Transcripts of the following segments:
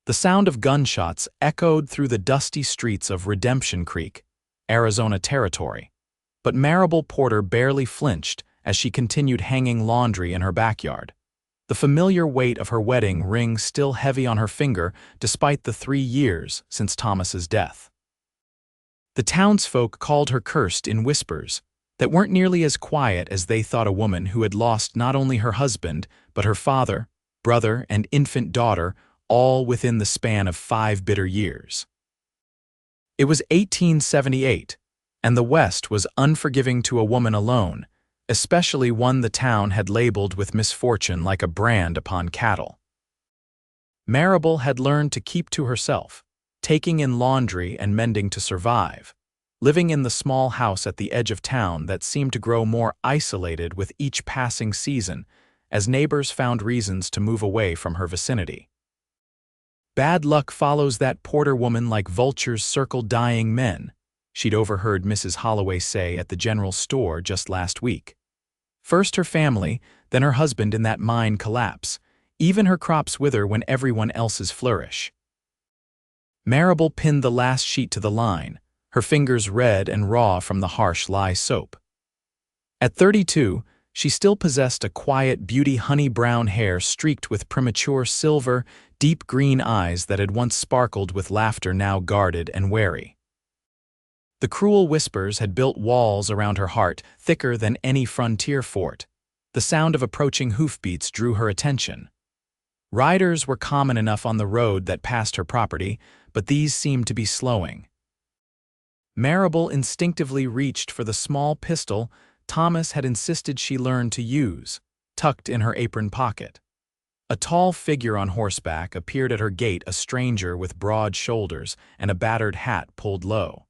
The sound of gunshots echoed through the dusty streets of Redemption Creek, Arizona Territory. But Maribel Porter barely flinched as she continued hanging laundry in her backyard. The familiar weight of her wedding ring still heavy on her finger despite the 3 years since Thomas's death. The townsfolk called her cursed in whispers that weren't nearly as quiet as they thought a woman who had lost not only her husband, but her father, brother, and infant daughter, all within the span of 5 bitter years. It was 1878, and the West was unforgiving to a woman alone, especially one the town had labeled with misfortune like a brand upon cattle. Maribel had learned to keep to herself, taking in laundry and mending to survive, living in the small house at the edge of town that seemed to grow more isolated with each passing season as neighbors found reasons to move away from her vicinity. Bad luck follows that Porter woman like vultures circle dying men, she'd overheard Mrs. Holloway say at the general store just last week. First her family, then her husband in that mine collapse. Even her crops wither when everyone else's flourish. Maribel pinned the last sheet to the line, her fingers red and raw from the harsh lye soap. At 32, she still possessed a quiet, beauty honey-brown hair streaked with premature silver, deep green eyes that had once sparkled with laughter now guarded and wary. The cruel whispers had built walls around her heart thicker than any frontier fort. The sound of approaching hoofbeats drew her attention. Riders were common enough on the road that passed her property, but these seemed to be slowing. Maribel instinctively reached for the small pistol Thomas had insisted she learn to use, tucked in her apron pocket. A tall figure on horseback appeared at her gate, a stranger with broad shoulders and a battered hat pulled low.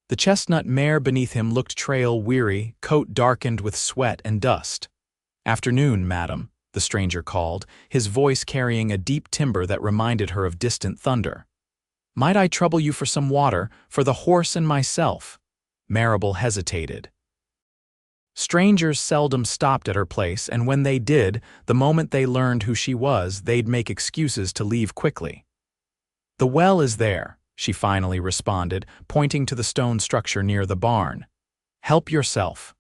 The chestnut mare beneath him looked trail-weary, coat darkened with sweat and dust. "Afternoon, madam," the stranger called, his voice carrying a deep timbre that reminded her of distant thunder. "Might I trouble you for some water, for the horse and myself?" Maribel hesitated. Strangers seldom stopped at her place, and when they did, the moment they learned who she was, they'd make excuses to leave quickly. "The well is there," she finally responded, pointing to the stone structure near the barn. "Help yourself."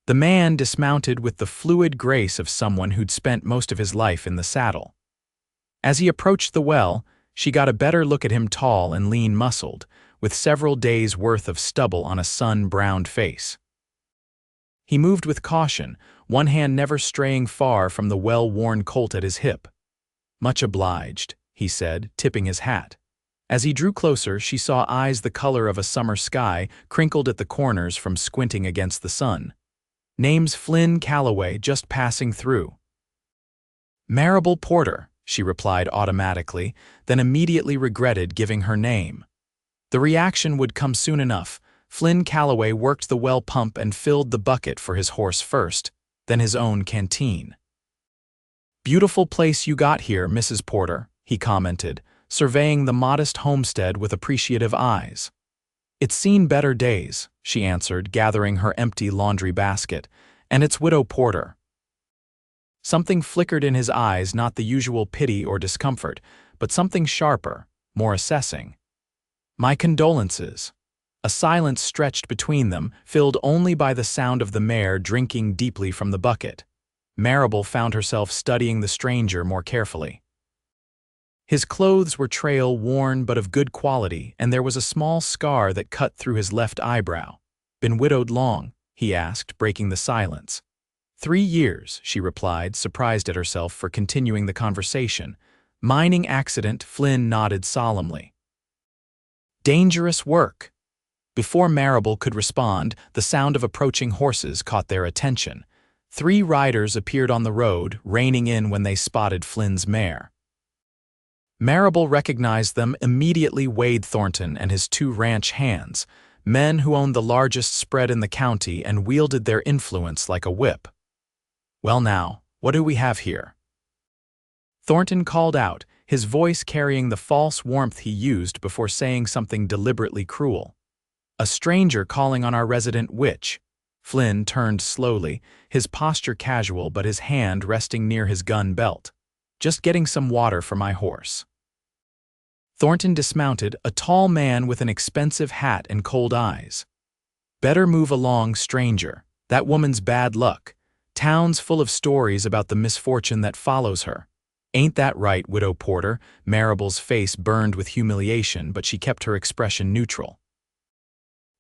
The man dismounted with the fluid grace of someone who'd spent most of his life in the saddle. As he approached the well, she got a better look at him, tall and lean-muscled, with several days' worth of stubble on a sun-browned face. He moved with caution, one hand never straying far from the well-worn colt at his hip. "Much obliged," he said, tipping his hat. As he drew closer, she saw eyes the color of a summer sky, crinkled at the corners from squinting against the sun. "Name's Flynn Calloway, just passing through." "Maribel Porter," she replied automatically, then immediately regretted giving her name. The reaction would come soon enough. Flynn Calloway worked the well pump and filled the bucket for his horse first, then his own canteen. "Beautiful place you got here, Mrs. Porter," he commented, surveying the modest homestead with appreciative eyes. "It's seen better days," she answered, gathering her empty laundry basket, "and it's Widow Porter." Something flickered in his eyes, not the usual pity or discomfort, but something sharper, more assessing. "My condolences." A silence stretched between them, filled only by the sound of the mare drinking deeply from the bucket. Maribel found herself studying the stranger more carefully. His clothes were trail-worn but of good quality, and there was a small scar that cut through his left eyebrow. "Been widowed long?" he asked, breaking the silence. 3 years, she replied, surprised at herself for continuing the conversation. "Mining accident," Flynn nodded solemnly. "Dangerous work." Before Maribel could respond, the sound of approaching horses caught their attention. 3 riders appeared on the road, reining in when they spotted Flynn's mare. Maribel recognized them immediately. Wade Thornton and his 2 ranch hands, men who owned the largest spread in the county and wielded their influence like a whip. "Well now, what do we have here?" Thornton called out, his voice carrying the false warmth he used before saying something deliberately cruel. "A stranger calling on our resident witch." Flynn turned slowly, his posture casual but his hand resting near his gun belt. Just getting some water for my horse." Thornton dismounted, a tall man with an expensive hat and cold eyes. "Better move along, stranger. That woman's bad luck. Town's full of stories about the misfortune that follows her. Ain't that right, Widow Porter?" Maribel's face burned with humiliation, but she kept her expression neutral.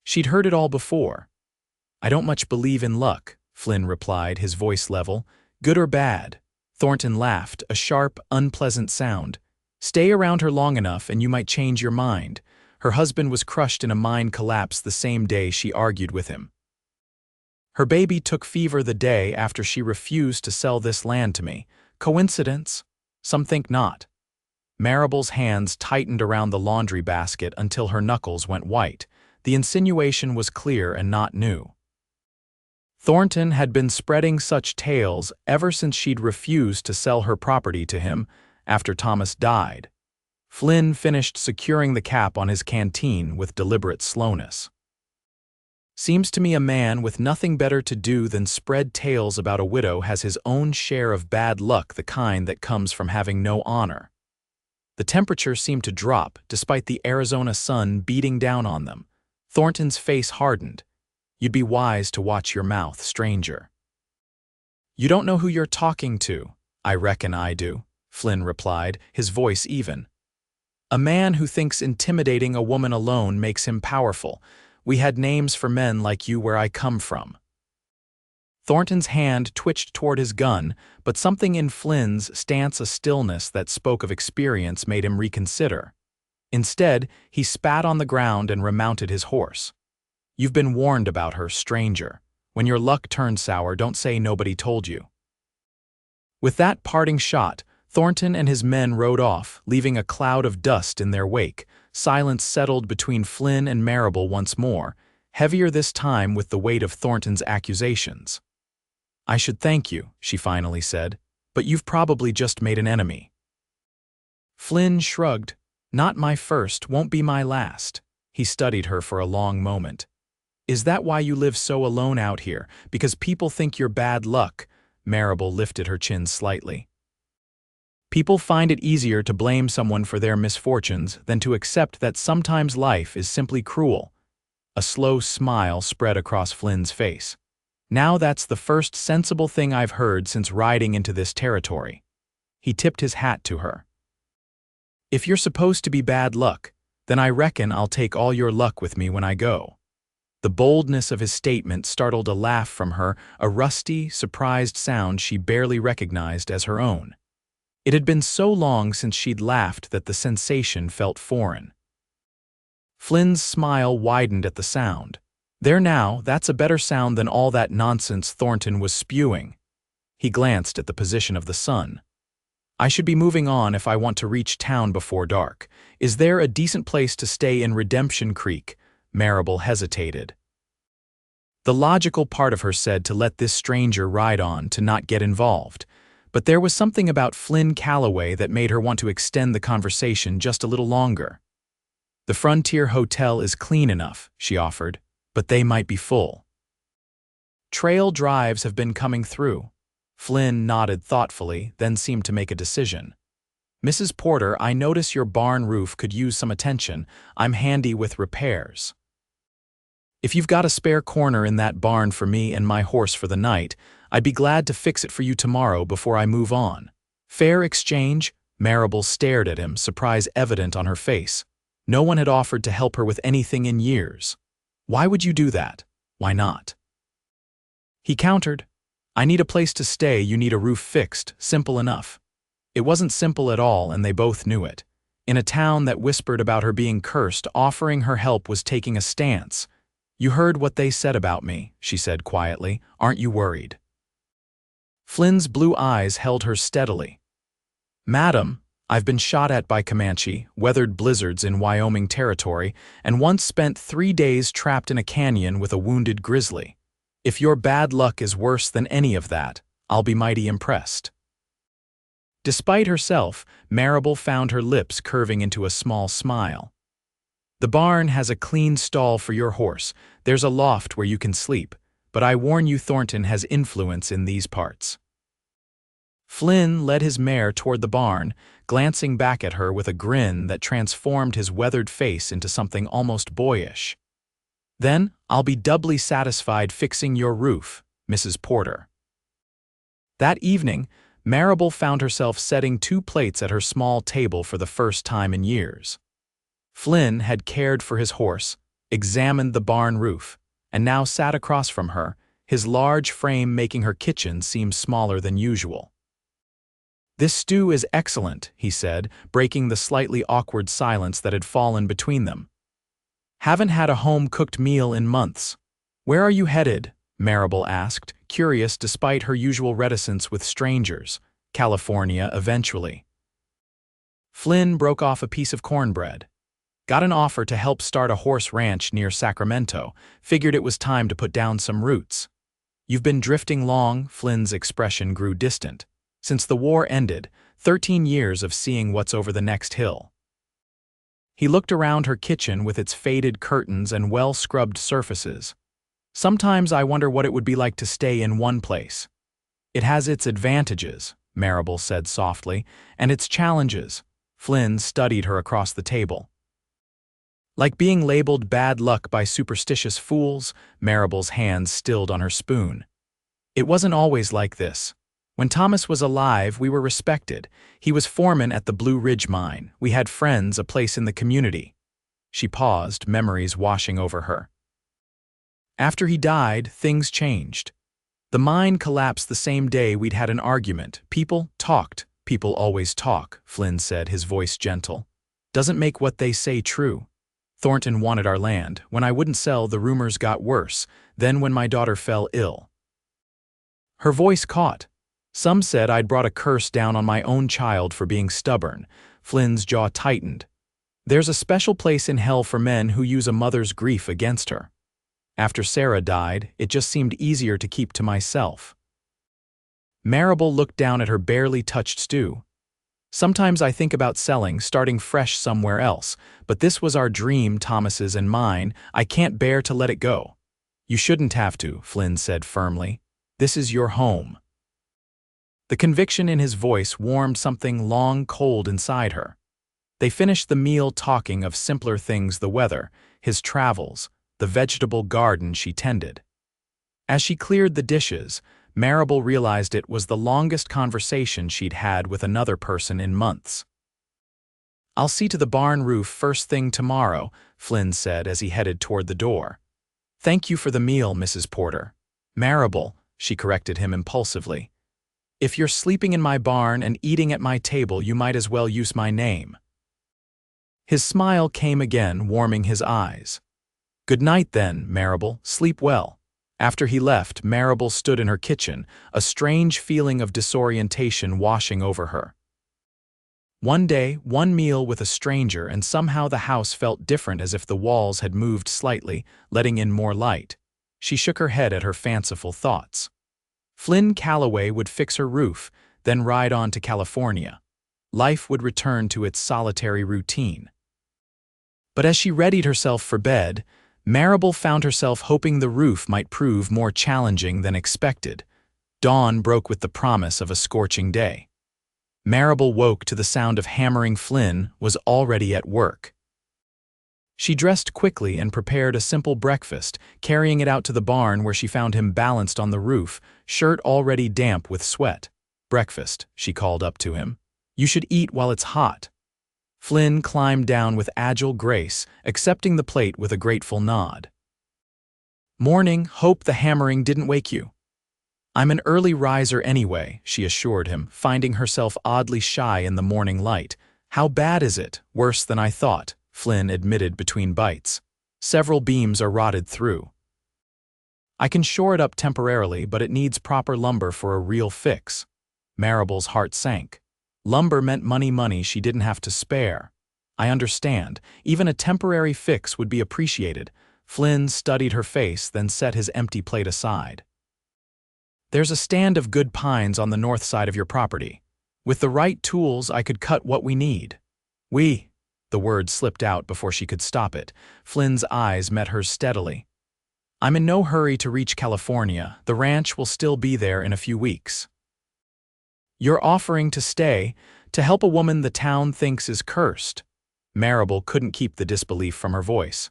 She'd heard it all before. "I don't much believe in luck," Flynn replied, his voice level. "Good or bad?" Thornton laughed, a sharp, unpleasant sound. "Stay around her long enough and you might change your mind." Her husband was crushed in a mind collapse the same day she argued with him. "Her baby took fever the day after she refused to sell this land to me. Coincidence? Some think not." Maribel's hands tightened around the laundry basket until her knuckles went white. The insinuation was clear and not new. Thornton had been spreading such tales ever since she'd refused to sell her property to him after Thomas died. Flynn finished securing the cap on his canteen with deliberate slowness. "Seems to me a man with nothing better to do than spread tales about a widow has his own share of bad luck, the kind that comes from having no honor." The temperature seemed to drop, despite the Arizona sun beating down on them. Thornton's face hardened. "You'd be wise to watch your mouth, stranger." "You don't know who you're talking to." "I reckon I do," Flynn replied, his voice even. "A man who thinks intimidating a woman alone makes him powerful. We had names for men like you where I come from." Thornton's hand twitched toward his gun, but something in Flynn's stance, a stillness that spoke of experience, made him reconsider. Instead, he spat on the ground and remounted his horse. "You've been warned about her, stranger. When your luck turns sour, don't say nobody told you." With that parting shot, Thornton and his men rode off, leaving a cloud of dust in their wake. Silence settled between Flynn and Maribel once more, heavier this time with the weight of Thornton's accusations. "I should thank you," she finally said, "but you've probably just made an enemy." Flynn shrugged. "Not my first, won't be my last." He studied her for a long moment. "Is that why you live so alone out here? Because people think you're bad luck?" Maribel lifted her chin slightly. "People find it easier to blame someone for their misfortunes than to accept that sometimes life is simply cruel." A slow smile spread across Flynn's face. "Now that's the first sensible thing I've heard since riding into this territory." He tipped his hat to her. "If you're supposed to be bad luck, then I reckon I'll take all your luck with me when I go." The boldness of his statement startled a laugh from her, a rusty, surprised sound she barely recognized as her own. It had been so long since she'd laughed that the sensation felt foreign. Flynn's smile widened at the sound. "There now, that's a better sound than all that nonsense Thornton was spewing." He glanced at the position of the sun. "I should be moving on if I want to reach town before dark. Is there a decent place to stay in Redemption Creek?" Maribel hesitated. The logical part of her said to let this stranger ride on, to not get involved. But there was something about Flynn Calloway that made her want to extend the conversation just a little longer. "The Frontier Hotel is clean enough," she offered, "but they might be full." "Trail drives have been coming through." Flynn nodded thoughtfully, then seemed to make a decision. "Mrs. Porter, I notice your barn roof could use some attention. I'm handy with repairs. If you've got a spare corner in that barn for me and my horse for the night, I'd be glad to fix it for you tomorrow before I move on." "Fair exchange?" Maribel stared at him, surprise evident on her face. No one had offered to help her with anything in years. "Why would you do that? Why not?" He countered. "I need a place to stay, you need a roof fixed. Simple enough." It wasn't simple at all, and they both knew it. In a town that whispered about her being cursed, offering her help was taking a stance. "You heard what they said about me," she said quietly. "Aren't you worried?" Flynn's blue eyes held her steadily. "Madam, I've been shot at by Comanche, weathered blizzards in Wyoming territory, and once spent 3 days trapped in a canyon with a wounded grizzly. If your bad luck is worse than any of that, I'll be mighty impressed." Despite herself, Maribel found her lips curving into a small smile. "The barn has a clean stall for your horse. There's a loft where you can sleep, but I warn you Thornton has influence in these parts." Flynn led his mare toward the barn, glancing back at her with a grin that transformed his weathered face into something almost boyish. "Then I'll be doubly satisfied fixing your roof, Mrs. Porter." That evening, Maribel found herself setting 2 plates at her small table for the first time in years. Flynn had cared for his horse, examined the barn roof, and now sat across from her, his large frame making her kitchen seem smaller than usual. "This stew is excellent," he said, breaking the slightly awkward silence that had fallen between them. "Haven't had a home-cooked meal in months. Where are you headed?" Maribel asked, curious despite her usual reticence with strangers. "California, eventually." Flynn broke off a piece of cornbread. "Got an offer to help start a horse ranch near Sacramento. Figured it was time to put down some roots." "You've been drifting long," Flynn's expression grew distant. "Since the war ended, 13 years of seeing what's over the next hill." He looked around her kitchen with its faded curtains and well-scrubbed surfaces. "Sometimes I wonder what it would be like to stay in one place." "It has its advantages," Maribel said softly, "and its challenges." Flynn studied her across the table. "Like being labeled bad luck by superstitious fools," Maribel's hands stilled on her spoon. "It wasn't always like this. When Thomas was alive, we were respected. He was foreman at the Blue Ridge mine. We had friends, a place in the community." She paused, memories washing over her. "After he died, things changed. The mine collapsed the same day we'd had an argument. People talked. People always talk," Flynn said, his voice gentle. "Doesn't make what they say true. Thornton wanted our land. When I wouldn't sell, the rumors got worse. Then when my daughter fell ill." Her voice caught. "Some said I'd brought a curse down on my own child for being stubborn." Flynn's jaw tightened. "There's a special place in hell for men who use a mother's grief against her. After Sarah died, it just seemed easier to keep to myself." Maribel looked down at her barely touched stew. "Sometimes I think about selling, starting fresh somewhere else, but this was our dream, Thomas's and mine. I can't bear to let it go." "You shouldn't have to," Flynn said firmly. "This is your home." The conviction in his voice warmed something long cold inside her. They finished the meal talking of simpler things: the weather, his travels, the vegetable garden she tended. As she cleared the dishes, Maribel realized it was the longest conversation she'd had with another person in months. "I'll see to the barn roof first thing tomorrow," Flynn said as he headed toward the door. "Thank you for the meal, Mrs. Porter." "Maribel," she corrected him impulsively. "If you're sleeping in my barn and eating at my table, you might as well use my name." His smile came again, warming his eyes. "Good night then, Maribel. Sleep well." After he left, Maribel stood in her kitchen, a strange feeling of disorientation washing over her. One day, one meal with a stranger, and somehow the house felt different, as if the walls had moved slightly, letting in more light. She shook her head at her fanciful thoughts. Flynn Calloway would fix her roof, then ride on to California. Life would return to its solitary routine. But as she readied herself for bed, Maribel found herself hoping the roof might prove more challenging than expected. Dawn broke with the promise of a scorching day. Maribel woke to the sound of hammering. Flynn was already at work. She dressed quickly and prepared a simple breakfast, carrying it out to the barn where she found him balanced on the roof, shirt already damp with sweat. "Breakfast," she called up to him. "You should eat while it's hot." Flynn climbed down with agile grace, accepting the plate with a grateful nod. "Morning, hope the hammering didn't wake you." "I'm an early riser anyway," she assured him, finding herself oddly shy in the morning light. "How bad is it?" "Worse than I thought," Flynn admitted between bites. "Several beams are rotted through. I can shore it up temporarily, but it needs proper lumber for a real fix." Maribel's heart sank. Lumber meant money she didn't have to spare. "I understand. Even a temporary fix would be appreciated." Flynn studied her face, then set his empty plate aside. "There's a stand of good pines on the north side of your property. With the right tools, I could cut what we need." The word slipped out before she could stop it. Flynn's eyes met hers steadily. "I'm in no hurry to reach California. The ranch will still be there in a few weeks." You're offering to stay, to help a woman the town thinks is cursed. Maribel couldn't keep the disbelief from her voice.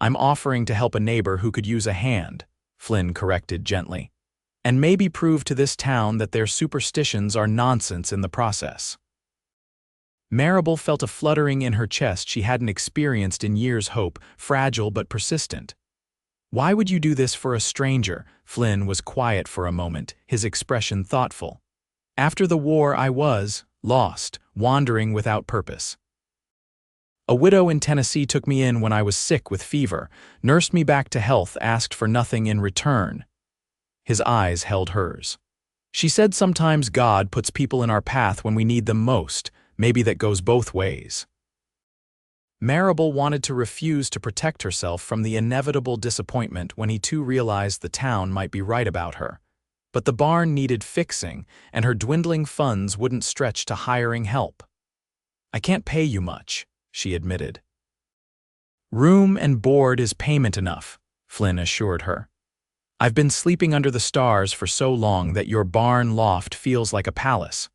I'm offering to help a neighbor who could use a hand, Flynn corrected gently, and maybe prove to this town that their superstitions are nonsense in the process. Maribel felt a fluttering in her chest she hadn't experienced in years. Hope, fragile but persistent. Why would you do this for a stranger? Flynn was quiet for a moment, his expression thoughtful. After the war I was lost, wandering without purpose. A widow in Tennessee took me in when I was sick with fever, nursed me back to health, asked for nothing in return. His eyes held hers. She said sometimes God puts people in our path when we need them most. Maybe that goes both ways. Maribel wanted to refuse to protect herself from the inevitable disappointment when he too realized the town might be right about her. But the barn needed fixing, and her dwindling funds wouldn't stretch to hiring help. I can't pay you much, she admitted. Room and board is payment enough, Flynn assured her. I've been sleeping under the stars for so long that your barn loft feels like a palace.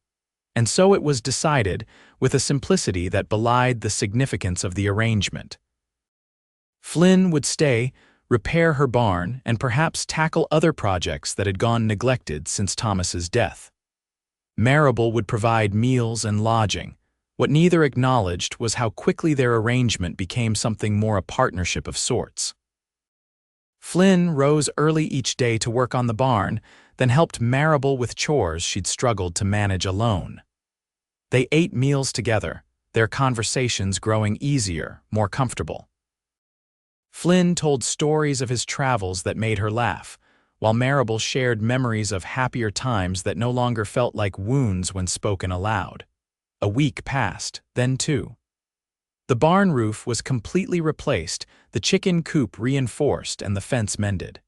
And so it was decided, with a simplicity that belied the significance of the arrangement. Flynn would stay, repair her barn, and perhaps tackle other projects that had gone neglected since Thomas's death. Maribel would provide meals and lodging. What neither acknowledged was how quickly their arrangement became something more a partnership of sorts. Flynn rose early each day to work on the barn, then helped Maribel with chores she'd struggled to manage alone. They ate meals together, their conversations growing easier, more comfortable. Flynn told stories of his travels that made her laugh, while Maribel shared memories of happier times that no longer felt like wounds when spoken aloud. A week passed, then two. The barn roof was completely replaced, the chicken coop reinforced, and the fence mended.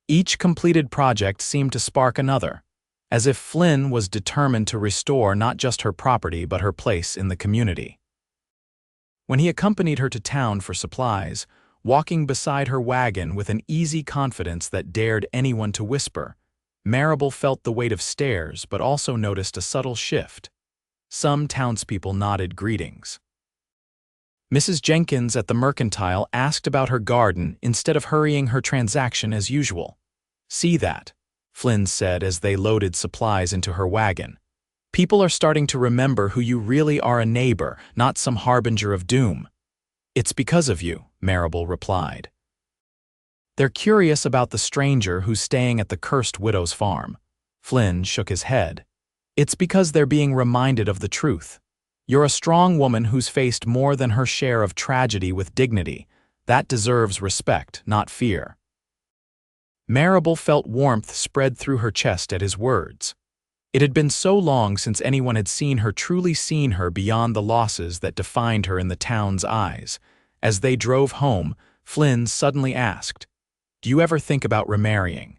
Each completed project seemed to spark another, as if Flynn was determined to restore not just her property but her place in the community. When he accompanied her to town for supplies, walking beside her wagon with an easy confidence that dared anyone to whisper, Maribel felt the weight of stares but also noticed a subtle shift. Some townspeople nodded greetings. Mrs. Jenkins at the mercantile asked about her garden instead of hurrying her transaction as usual. See that, Flynn said as they loaded supplies into her wagon. People are starting to remember who you really are, a neighbor, not some harbinger of doom. It's because of you, Maribel replied. They're curious about the stranger who's staying at the cursed widow's farm. Flynn shook his head. It's because they're being reminded of the truth. You're a strong woman who's faced more than her share of tragedy with dignity. That deserves respect, not fear. Maribel felt warmth spread through her chest at his words. It had been so long since anyone had truly seen her beyond the losses that defined her in the town's eyes. As they drove home, Flynn suddenly asked, "Do you ever think about remarrying?"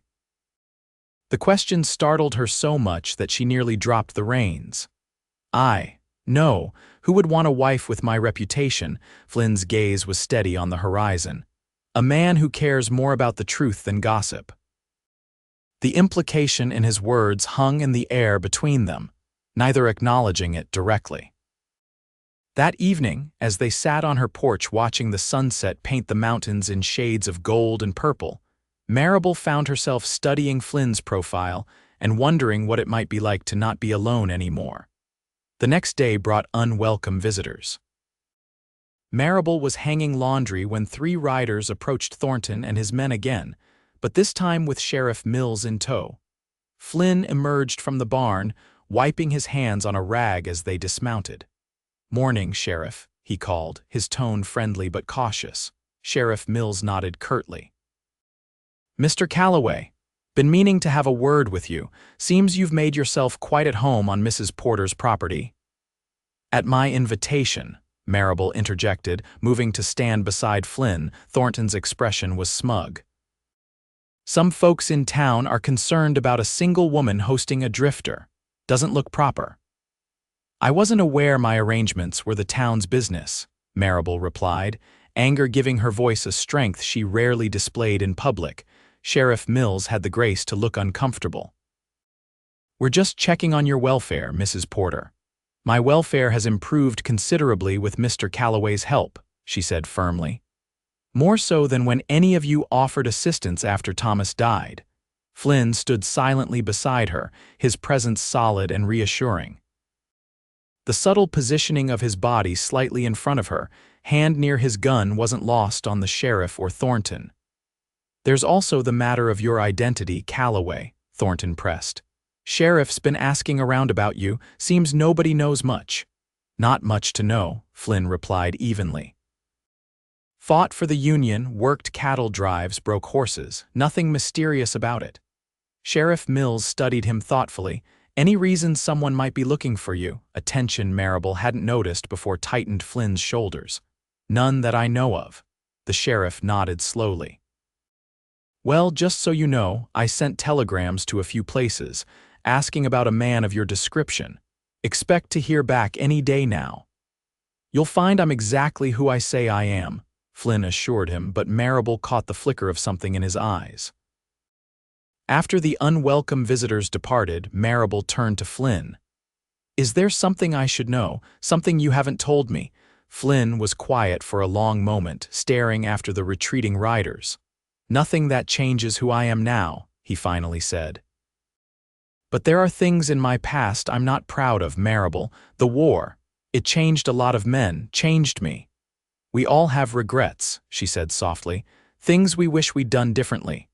The question startled her so much that she nearly dropped the reins. No, who would want a wife with my reputation? Flynn's gaze was steady on the horizon. A man who cares more about the truth than gossip. The implication in his words hung in the air between them, neither acknowledging it directly. That evening, as they sat on her porch watching the sunset paint the mountains in shades of gold and purple, Maribel found herself studying Flynn's profile and wondering what it might be like to not be alone anymore. The next day brought unwelcome visitors. Maribel was hanging laundry when 3 riders approached Thornton and his men again, but this time with Sheriff Mills in tow. Flynn emerged from the barn, wiping his hands on a rag as they dismounted. "Morning, Sheriff," he called, his tone friendly but cautious. Sheriff Mills nodded curtly. "Mr. Calloway, been meaning to have a word with you. Seems you've made yourself quite at home on Mrs. Porter's property." "At my invitation," Maribel interjected, moving to stand beside Flynn. Thornton's expression was smug. "Some folks in town are concerned about a single woman hosting a drifter. Doesn't look proper." "I wasn't aware my arrangements were the town's business," Maribel replied, anger giving her voice a strength she rarely displayed in public. Sheriff Mills had the grace to look uncomfortable. "We're just checking on your welfare, Mrs. Porter. My welfare has improved considerably with Mr. Calloway's help," she said firmly. "More so than when any of you offered assistance after Thomas died." Flynn stood silently beside her, his presence solid and reassuring. The subtle positioning of his body slightly in front of her, hand near his gun, wasn't lost on the sheriff or Thornton. "There's also the matter of your identity, Calloway," Thornton pressed. "Sheriff's been asking around about you, seems nobody knows much." "Not much to know," Flynn replied evenly. "Fought for the Union, worked cattle drives, broke horses, nothing mysterious about it." Sheriff Mills studied him thoughtfully. "Any reason someone might be looking for you?" A tension Maribel hadn't noticed before tightened Flynn's shoulders. "None that I know of." The sheriff nodded slowly. "Well, just so you know, I sent telegrams to a few places, asking about a man of your description. Expect to hear back any day now." "You'll find I'm exactly who I say I am," Flynn assured him, but Maribel caught the flicker of something in his eyes. After the unwelcome visitors departed, Maribel turned to Flynn. "Is there something I should know, something you haven't told me?" Flynn was quiet for a long moment, staring after the retreating riders. "Nothing that changes who I am now," he finally said. "But there are things in my past I'm not proud of, Maribel. The war. It changed a lot of men, changed me." "We all have regrets," she said softly. "Things we wish we'd done differently."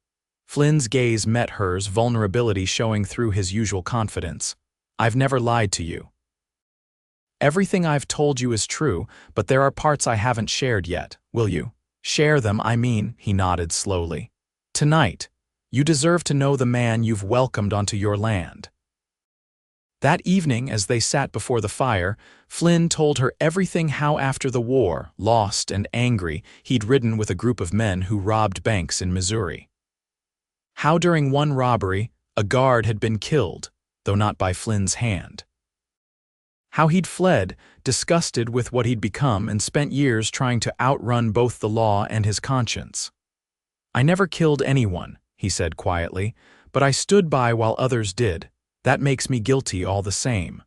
Flynn's gaze met hers, vulnerability showing through his usual confidence. "I've never lied to you. Everything I've told you is true, but there are parts I haven't shared yet. Will you share them, I mean?" He nodded slowly. "Tonight. You deserve to know the man you've welcomed onto your land." That evening, as they sat before the fire, Flynn told her everything: how after the war, lost and angry, he'd ridden with a group of men who robbed banks in Missouri. How during one robbery, a guard had been killed, though not by Flynn's hand. How he'd fled, disgusted with what he'd become, and spent years trying to outrun both the law and his conscience. "I never killed anyone," he said quietly, "but I stood by while others did. That makes me guilty all the same."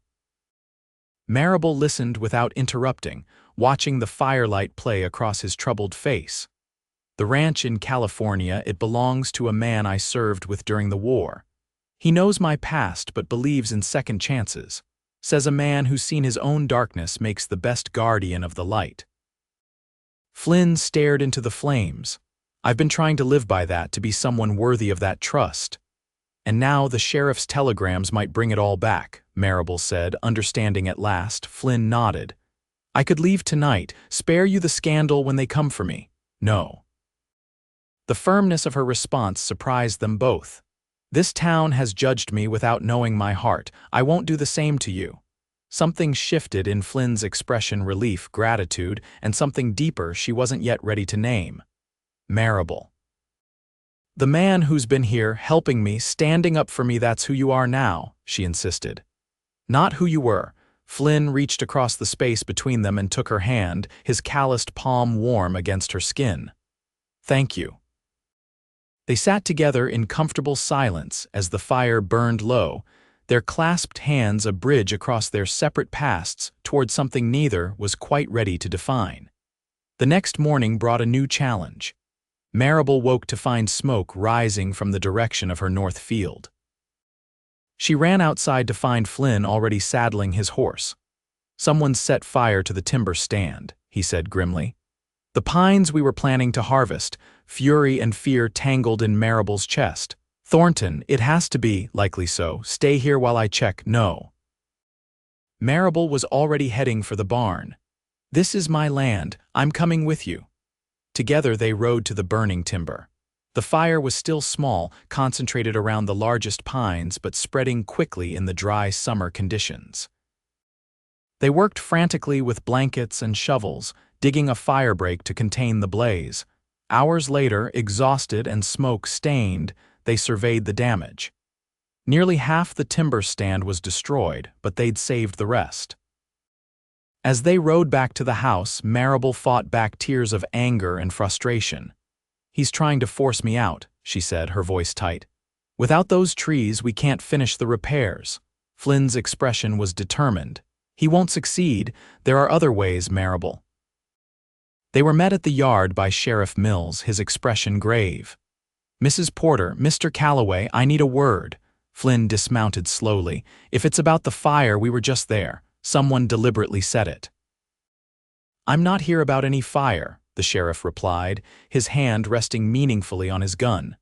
Maribel listened without interrupting, watching the firelight play across his troubled face. "The ranch in California, it belongs to a man I served with during the war. He knows my past but believes in second chances. Says a man who's seen his own darkness makes the best guardian of the light." Flynn stared into the flames. "I've been trying to live by that, to be someone worthy of that trust. And now the sheriff's telegrams might bring it all back," Maribel said, understanding at last. Flynn nodded. "I could leave tonight, spare you the scandal when they come for me." "No." The firmness of her response surprised them both. "This town has judged me without knowing my heart. I won't do the same to you." Something shifted in Flynn's expression: relief, gratitude, and something deeper she wasn't yet ready to name. "Maribel. The man who's been here, helping me, standing up for me, that's who you are now," she insisted. "Not who you were." Flynn reached across the space between them and took her hand, his calloused palm warm against her skin. "Thank you." They sat together in comfortable silence as the fire burned low, their clasped hands a bridge across their separate pasts toward something neither was quite ready to define. The next morning brought a new challenge. Maribel woke to find smoke rising from the direction of her north field. She ran outside to find Flynn already saddling his horse. "Someone's set fire to the timber stand," he said grimly. "The pines we were planning to harvest." Fury and fear tangled in Maribel's chest. "Thornton, it has to be, likely so. Stay here while I check." "No." Maribel was already heading for the barn. "This is my land. I'm coming with you." Together they rode to the burning timber. The fire was still small, concentrated around the largest pines, but spreading quickly in the dry summer conditions. They worked frantically with blankets and shovels, digging a firebreak to contain the blaze. Hours later, exhausted and smoke-stained, they surveyed the damage. Nearly half the timber stand was destroyed, but they'd saved the rest. As they rode back to the house, Maribel fought back tears of anger and frustration. "He's trying to force me out," she said, her voice tight. Without those trees, we can't finish the repairs. Flynn's expression was determined. He won't succeed. There are other ways, Maribel. They were met at the yard by Sheriff Mills, his expression grave. Mrs. Porter, Mr. Calloway, I need a word. Flynn dismounted slowly. If it's about the fire, we were just there. Someone deliberately said it. I'm not here about any fire, the sheriff replied, his hand resting meaningfully on his gun.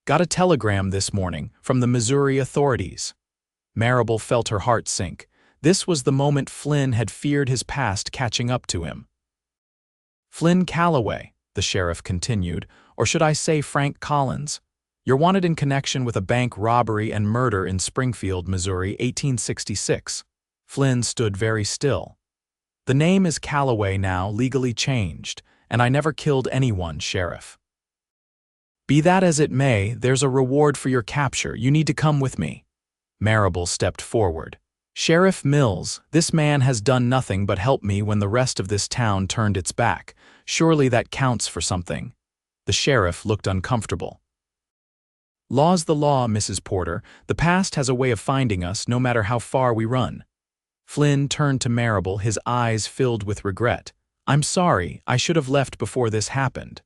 Got a telegram this morning from the Missouri authorities. Maribel felt her heart sink. This was the moment Flynn had feared his past catching up to him. Flynn Calloway, the sheriff continued, or should I say Frank Collins, you're wanted in connection with a bank robbery and murder in Springfield, Missouri, 1866. Flynn stood very still. The name is Calloway now, legally changed, and I never killed anyone, Sheriff. Be that as it may, there's a reward for your capture. You need to come with me. Maribel stepped forward. Sheriff Mills, this man has done nothing but help me when the rest of this town turned its back. Surely that counts for something. The sheriff looked uncomfortable. Law's the law, Mrs. Porter. The past has a way of finding us, no matter how far we run. Flynn turned to Maribel, his eyes filled with regret. I'm sorry, I should have left before this happened.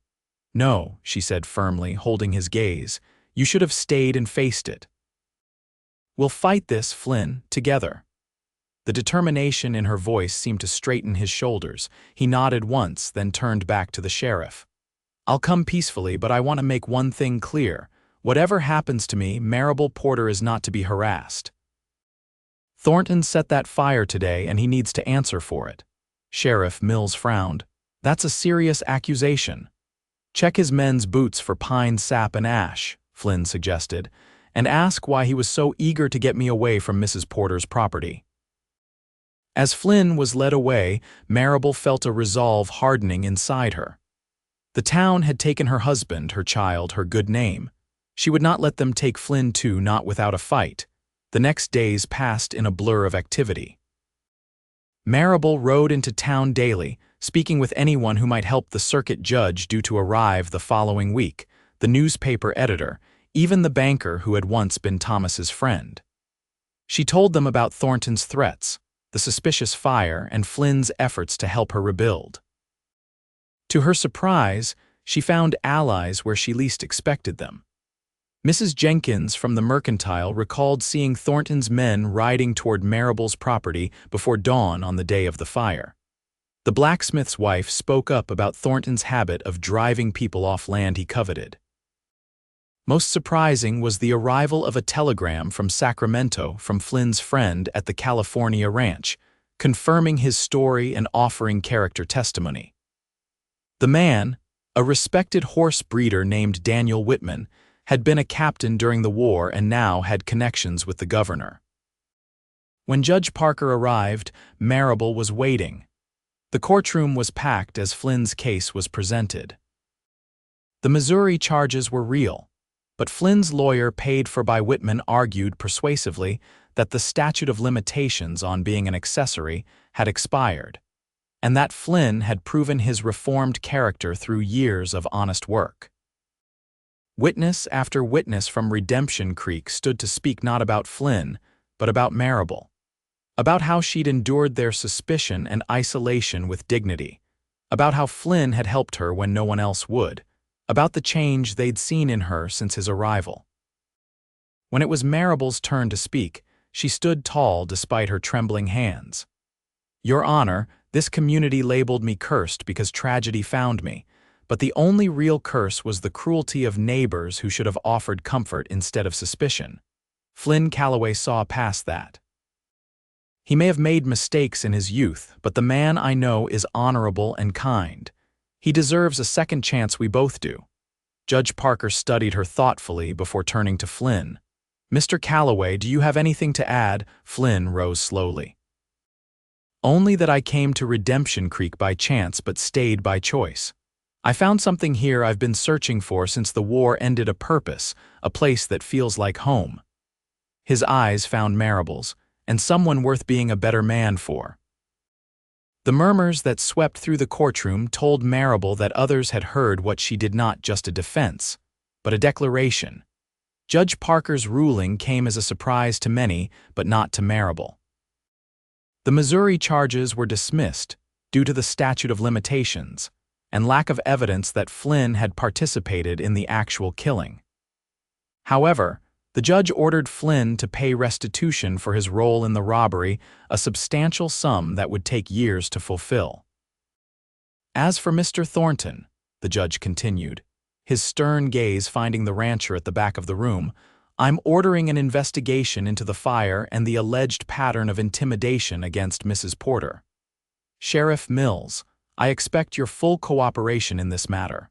No, she said firmly, holding his gaze. You should have stayed and faced it. We'll fight this, Flynn, together. The determination in her voice seemed to straighten his shoulders. He nodded once, then turned back to the sheriff. I'll come peacefully, but I want to make one thing clear. Whatever happens to me, Maribel Porter is not to be harassed. Thornton set that fire today, and he needs to answer for it. Sheriff Mills frowned. That's a serious accusation. Check his men's boots for pine sap and ash, Flynn suggested, and ask why he was so eager to get me away from Mrs. Porter's property. As Flynn was led away, Maribel felt a resolve hardening inside her. The town had taken her husband, her child, her good name. She would not let them take Flynn too, not without a fight. The next days passed in a blur of activity. Maribel rode into town daily, speaking with anyone who might help the circuit judge due to arrive the following week, the newspaper editor, even the banker who had once been Thomas's friend. She told them about Thornton's threats, the suspicious fire, and Flynn's efforts to help her rebuild. To her surprise, she found allies where she least expected them. Mrs. Jenkins from the Mercantile recalled seeing Thornton's men riding toward Maribel's property before dawn on the day of the fire. The blacksmith's wife spoke up about Thornton's habit of driving people off land he coveted. Most surprising was the arrival of a telegram from Sacramento from Flynn's friend at the California ranch, confirming his story and offering character testimony. The man, a respected horse breeder named Daniel Whitman, had been a captain during the war and now had connections with the governor. When Judge Parker arrived, Maribel was waiting. The courtroom was packed as Flynn's case was presented. The Missouri charges were real, but Flynn's lawyer paid for by Whitman argued persuasively that the statute of limitations on being an accessory had expired, and that Flynn had proven his reformed character through years of honest work. Witness after witness from Redemption Creek stood to speak not about Flynn, but about Maribel, about how she'd endured their suspicion and isolation with dignity, about how Flynn had helped her when no one else would, about the change they'd seen in her since his arrival. When it was Maribel's turn to speak, she stood tall despite her trembling hands. Your Honor, this community labeled me cursed because tragedy found me, but the only real curse was the cruelty of neighbors who should have offered comfort instead of suspicion. Flynn Calloway saw past that. He may have made mistakes in his youth, but the man I know is honorable and kind. He deserves a second chance, we both do. Judge Parker studied her thoughtfully before turning to Flynn. Mr. Calloway, do you have anything to add? Flynn rose slowly. Only that I came to Redemption Creek by chance but stayed by choice. I found something here I've been searching for since the war ended, a purpose, a place that feels like home. His eyes found Maribel's, and someone worth being a better man for. The murmurs that swept through the courtroom told Maribel that others had heard what she did, not just a defense, but a declaration. Judge Parker's ruling came as a surprise to many, but not to Maribel. The Missouri charges were dismissed due to the statute of limitations and lack of evidence that Flynn had participated in the actual killing. However, the judge ordered Flynn to pay restitution for his role in the robbery, a substantial sum that would take years to fulfill. As for Mr. Thornton, the judge continued, his stern gaze finding the rancher at the back of the room, I'm ordering an investigation into the fire and the alleged pattern of intimidation against Mrs. Porter. Sheriff Mills, I expect your full cooperation in this matter.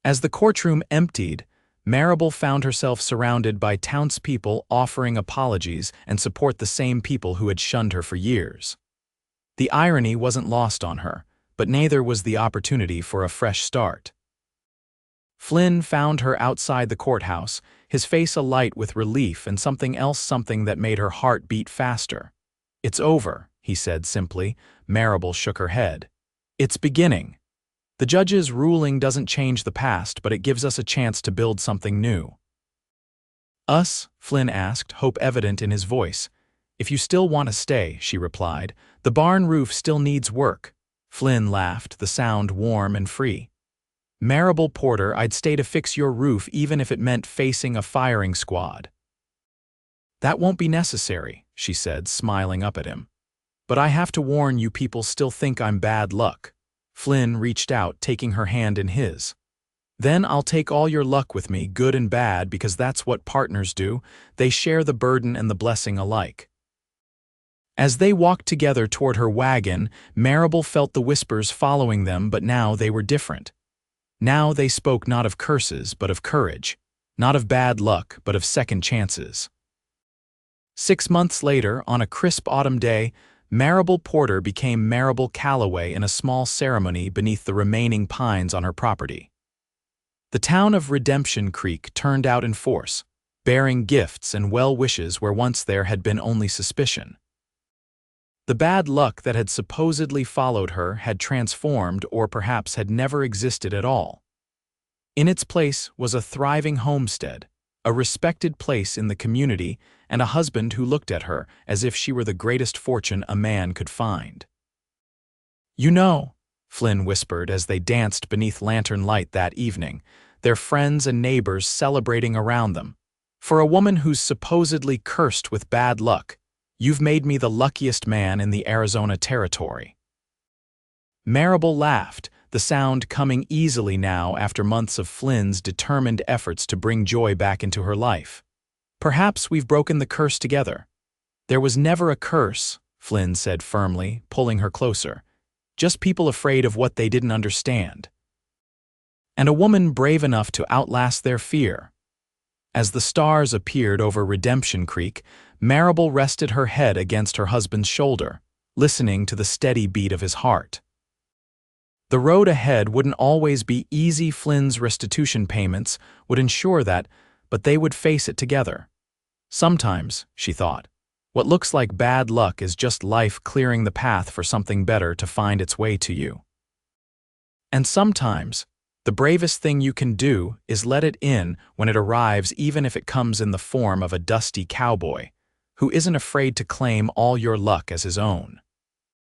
As the courtroom emptied, Maribel found herself surrounded by townspeople offering apologies and support the same people who had shunned her for years. The irony wasn't lost on her, but neither was the opportunity for a fresh start. Flynn found her outside the courthouse, his face alight with relief and something that made her heart beat faster. It's over, he said simply. Maribel shook her head. It's beginning. The judge's ruling doesn't change the past, but it gives us a chance to build something new. Us? Flynn asked, hope evident in his voice. If you still want to stay, she replied. The barn roof still needs work. Flynn laughed, the sound warm and free. Maribel Porter, I'd stay to fix your roof even if it meant facing a firing squad. That won't be necessary, she said, smiling up at him. But I have to warn you, people still think I'm bad luck. Flynn reached out, taking her hand in his. Then I'll take all your luck with me, good and bad, because that's what partners do. They share the burden and the blessing alike. As they walked together toward her wagon, Maribel felt the whispers following them, but now they were different. Now they spoke not of curses, but of courage. Not of bad luck, but of second chances. 6 months later, on a crisp autumn day, Maribel Porter became Maribel Calloway in a small ceremony beneath the remaining pines on her property. The town of Redemption Creek turned out in force, bearing gifts and well wishes where once there had been only suspicion. The bad luck that had supposedly followed her had transformed, or perhaps had never existed at all. In its place was a thriving homestead, a respected place in the community, and a husband who looked at her as if she were the greatest fortune a man could find. You know, Flynn whispered as they danced beneath lantern light that evening, their friends and neighbors celebrating around them. For a woman who's supposedly cursed with bad luck, you've made me the luckiest man in the Arizona territory. Maribel laughed, the sound coming easily now after months of Flynn's determined efforts to bring joy back into her life. Perhaps we've broken the curse together. There was never a curse, Flynn said firmly, pulling her closer. Just people afraid of what they didn't understand. And a woman brave enough to outlast their fear. As the stars appeared over Redemption Creek, Maribel rested her head against her husband's shoulder, listening to the steady beat of his heart. The road ahead wouldn't always be easy. Flynn's restitution payments would ensure that, but they would face it together. Sometimes, she thought, what looks like bad luck is just life clearing the path for something better to find its way to you. And sometimes, the bravest thing you can do is let it in when it arrives, even if it comes in the form of a dusty cowboy who isn't afraid to claim all your luck as his own.